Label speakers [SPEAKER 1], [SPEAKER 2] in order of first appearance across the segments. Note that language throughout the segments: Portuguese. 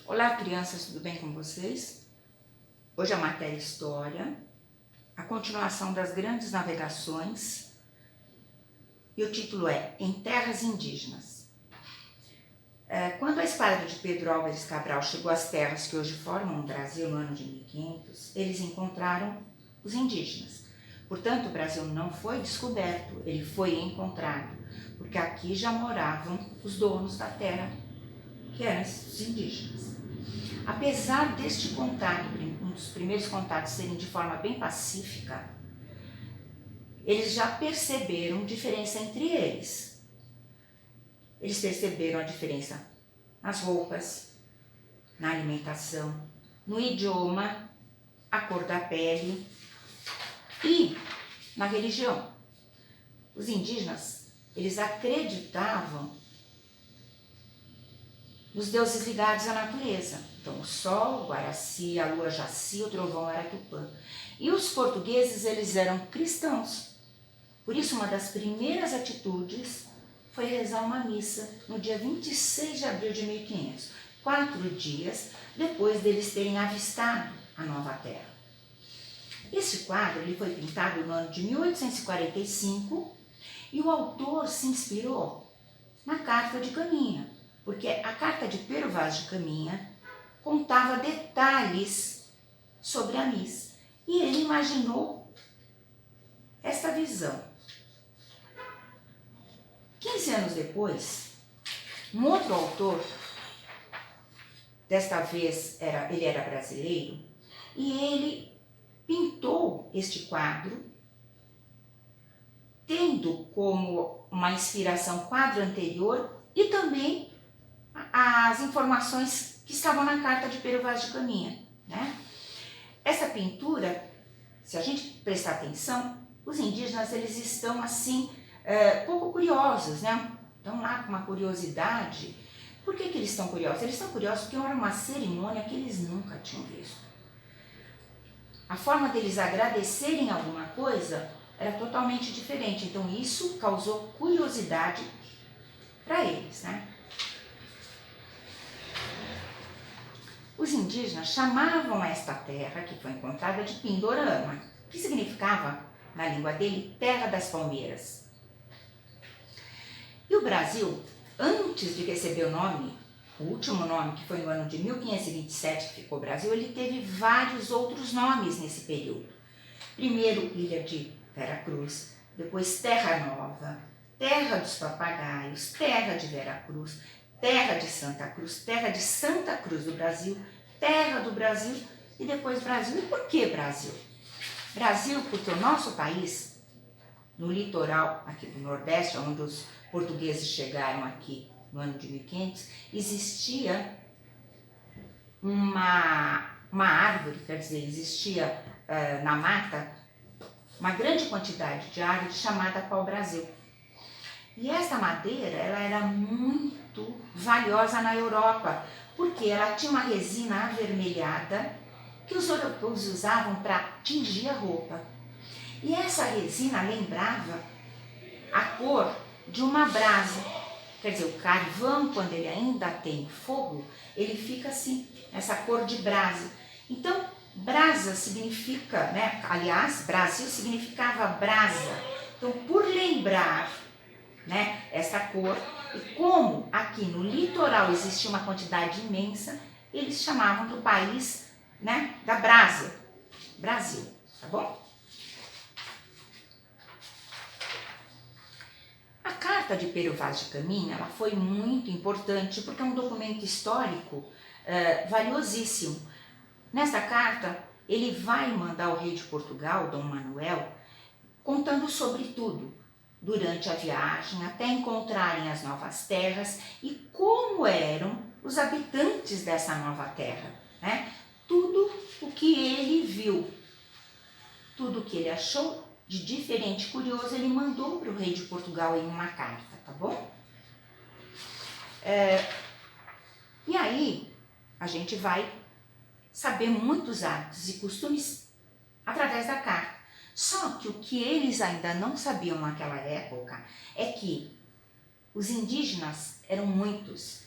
[SPEAKER 1] Olá, crianças, tudo bem com vocês? Hoje a matéria História, a continuação das grandes navegações, e o título é Em Terras Indígenas. Quando a esquadra de Pedro Álvares Cabral chegou às terras que hoje formam o Brasil no ano de 1500, eles encontraram os indígenas. Portanto, o Brasil não foi descoberto, ele foi encontrado, porque aqui já moravam os donos da terra, que eram os indígenas. Apesar deste contato, um dos primeiros contatos serem de forma bem pacífica, eles já perceberam diferença entre eles. Eles perceberam a diferença nas roupas, na alimentação, no idioma, a cor da pele e na religião. Os indígenas, eles acreditavam nos deuses ligados à natureza. Então, o sol, o Guaraci, a lua Jaci, o trovão era Tupã. E os portugueses, eles eram cristãos. Por isso, uma das primeiras atitudes foi rezar uma missa no dia 26 de abril de 1500, 4 dias depois deles terem avistado a Nova Terra. Esse quadro ele foi pintado no ano de 1845 e o autor se inspirou na Carta de Caminha, porque a Carta de Pero Vaz de Caminha contava detalhes sobre a Miss. E ele imaginou esta visão. 15 anos depois, um outro autor, desta vez ele era brasileiro, e ele pintou este quadro, tendo como uma inspiração o quadro anterior e também as informações que estavam na Carta de Pero Vaz de Caminha, né? Essa pintura, se a gente prestar atenção, os indígenas eles estão assim, pouco curiosos, né? Estão lá com uma curiosidade. Por que eles estão curiosos? Eles estão curiosos porque era uma cerimônia que eles nunca tinham visto. A forma deles agradecerem alguma coisa era totalmente diferente, então isso causou curiosidade para eles, né? Os indígenas chamavam esta terra que foi encontrada de Pindorama, que significava, na língua dele, terra das palmeiras. E o Brasil, antes de receber o nome, o último nome, que foi no ano de 1527 que ficou Brasil, ele teve vários outros nomes nesse período. Primeiro, Ilha de Veracruz, depois Terra Nova, Terra dos Papagaios, Terra de Veracruz, Terra de Santa Cruz, Terra de Santa Cruz do Brasil, Terra do Brasil e depois Brasil. E por que Brasil? Brasil porque o nosso país, no litoral aqui do Nordeste, onde os portugueses chegaram aqui no ano de 1500, existia uma árvore, quer dizer, existia na mata uma grande quantidade de árvore chamada pau-brasil. E essa madeira, ela era muito valiosa na Europa, porque ela tinha uma resina avermelhada que os europeus usavam para tingir a roupa. E essa resina lembrava a cor de uma brasa. Quer dizer, o carvão, quando ele ainda tem fogo, ele fica assim, essa cor de brasa. Então, brasa significa, né? Aliás, Brasil significava brasa. Então, por lembrar, né, essa cor, e como aqui no litoral existia uma quantidade imensa, eles chamavam do país, né, da brasa, Brasil, tá bom? A Carta de Pero Vaz de Caminha, ela foi muito importante porque é um documento histórico valiosíssimo. Nessa carta, ele vai mandar ao rei de Portugal, Dom Manuel, contando sobre tudo, durante a viagem, até encontrarem as novas terras e como eram os habitantes dessa nova terra, né? Tudo o que ele viu, tudo o que ele achou de diferente e curioso, ele mandou para o rei de Portugal em uma carta, tá bom? E aí, a gente vai saber muitos hábitos e costumes através da carta. Só que o que eles ainda não sabiam naquela época é que os indígenas eram muitos.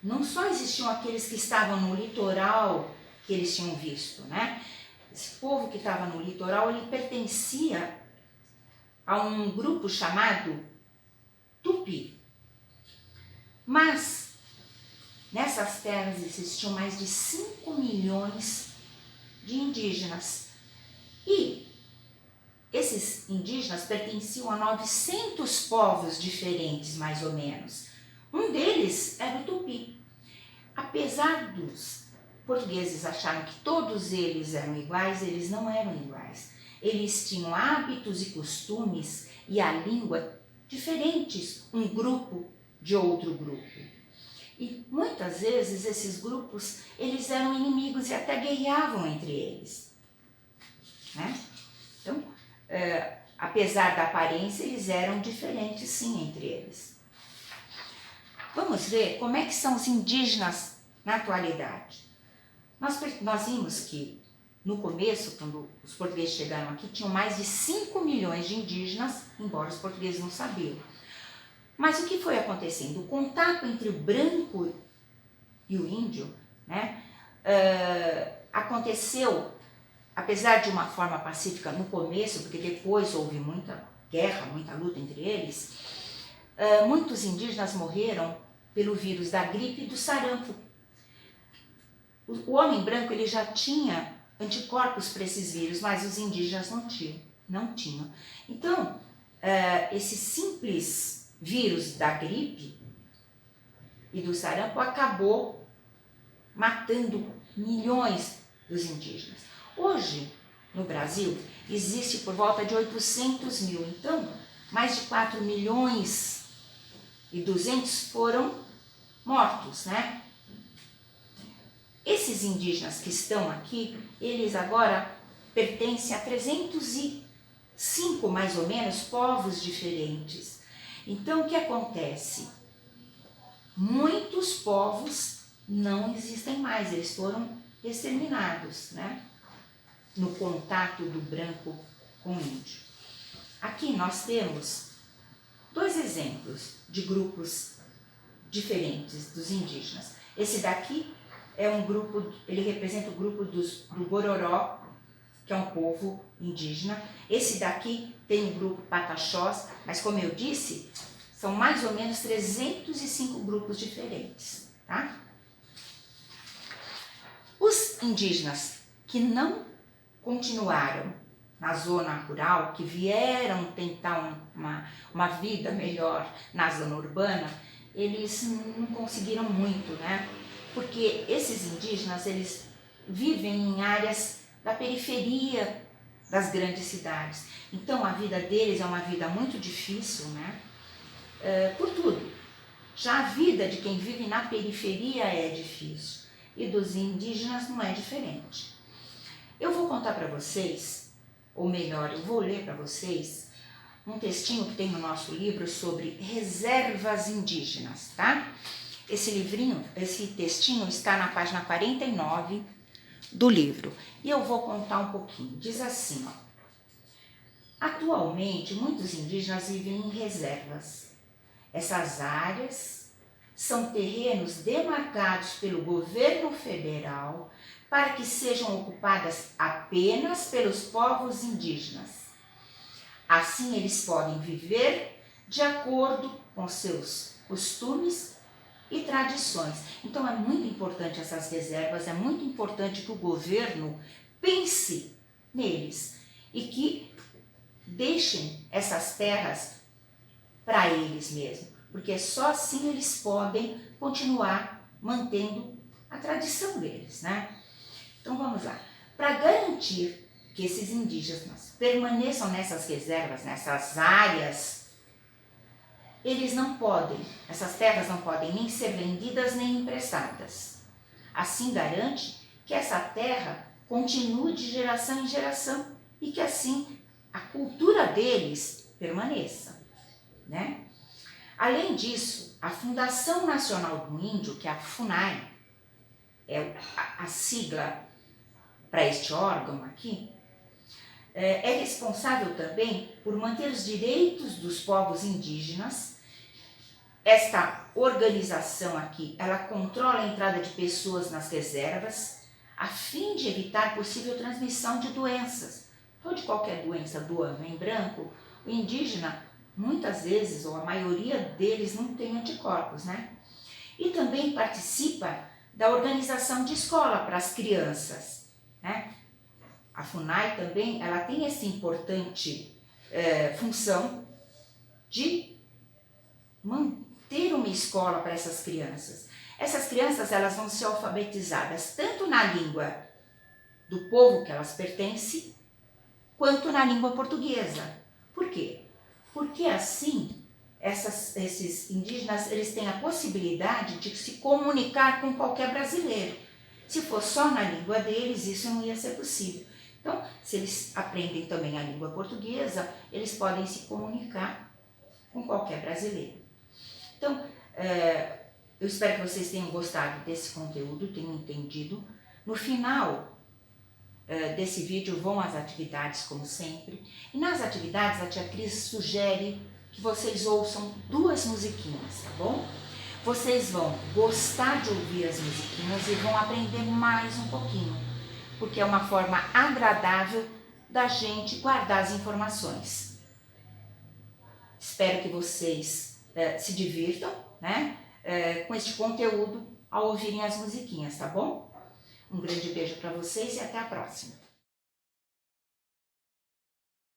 [SPEAKER 1] não só existiam aqueles que estavam no litoral que eles tinham visto, né? Esse povo que estava no litoral, ele pertencia a um grupo chamado Tupi. Mas nessas terras existiam mais de 5 milhões de indígenas. E esses indígenas pertenciam a 900 povos diferentes, mais ou menos. Um deles era o Tupi. Apesar dos portugueses acharem que todos eles eram iguais, eles não eram iguais. Eles tinham hábitos e costumes e a língua diferentes, um grupo de outro grupo. E muitas vezes esses grupos, eles eram inimigos e até guerreavam entre eles, né? Então, apesar da aparência, eles eram diferentes sim entre eles. Vamos ver como é que são os indígenas na atualidade. Nós vimos que no começo, quando os portugueses chegaram aqui, tinham mais de 5 milhões de indígenas, embora os portugueses não sabiam. Mas o que foi acontecendo? O contato entre o branco e o índio, né, aconteceu, apesar de uma forma pacífica no começo, porque depois houve muita guerra, muita luta entre eles, muitos indígenas morreram pelo vírus da gripe e do sarampo. O homem branco ele já tinha anticorpos para esses vírus, mas os indígenas não tinham. Então, esse simples vírus da gripe e do sarampo acabou matando milhões dos indígenas. Hoje, no Brasil, existe por volta de 800 mil, então mais de 4 milhões e 200 foram mortos, né? Esses indígenas que estão aqui, eles agora pertencem a 305, mais ou menos, povos diferentes. Então, o que acontece? Muitos povos não existem mais, eles foram exterminados, né? No contato do branco com o índio. Aqui nós temos 2 exemplos de grupos diferentes dos indígenas. Esse daqui é um grupo, ele representa o grupo do Bororó, que é um povo indígena. Esse daqui tem o grupo Pataxós, mas como eu disse, são mais ou menos 305 grupos diferentes, tá? Os indígenas que não continuaram na zona rural, que vieram tentar uma vida melhor na zona urbana, eles não conseguiram muito, né? Porque esses indígenas, eles vivem em áreas da periferia das grandes cidades. Então, a vida deles é uma vida muito difícil, né? Por tudo. Já a vida de quem vive na periferia é difícil. E dos indígenas não é diferente. Eu vou contar para vocês, ou melhor, eu vou ler para vocês um textinho que tem no nosso livro sobre reservas indígenas, tá? Esse textinho está na página 49 do livro. E eu vou contar um pouquinho. Diz assim, ó. Atualmente, muitos indígenas vivem em reservas. Essas áreas são terrenos demarcados pelo governo federal para que sejam ocupadas apenas pelos povos indígenas. Assim, eles podem viver de acordo com seus costumes e tradições. Então, é muito importante essas reservas, é muito importante que o governo pense neles e que deixem essas terras para eles mesmos, porque só assim eles podem continuar mantendo a tradição deles, né? Então, vamos lá. Para garantir que esses indígenas permaneçam nessas reservas, nessas áreas, essas terras não podem nem ser vendidas nem emprestadas. Assim garante que essa terra continue de geração em geração e que assim a cultura deles permaneça, né? Além disso, a Fundação Nacional do Índio, que é a FUNAI, é a sigla para este órgão aqui, é responsável também por manter os direitos dos povos indígenas, esta organização aqui, ela controla a entrada de pessoas nas reservas, a fim de evitar possível transmissão de doenças, ou de qualquer doença do ano em branco. O indígena, muitas vezes, ou a maioria deles, não tem anticorpos, né? E também participa da organização de escola para as crianças, né? A FUNAI também, ela tem essa importante função de manter uma escola para essas crianças. Essas crianças, elas vão ser alfabetizadas tanto na língua do povo que elas pertencem, quanto na língua portuguesa. Por quê? Porque assim, esses indígenas, eles têm a possibilidade de se comunicar com qualquer brasileiro. Se for só na língua deles, isso não ia ser possível. Então, se eles aprendem também a língua portuguesa, eles podem se comunicar com qualquer brasileiro. Então, eu espero que vocês tenham gostado desse conteúdo, tenham entendido. No final desse vídeo vão as atividades, como sempre. E nas atividades, a tia Cris sugere que vocês ouçam 2 musiquinhas, tá bom? Vocês vão gostar de ouvir as musiquinhas e vão aprender mais um pouquinho, porque é uma forma agradável da gente guardar as informações. Espero que vocês se divirtam, né, com este conteúdo ao ouvirem as musiquinhas, tá bom? Um grande beijo para vocês e até a próxima.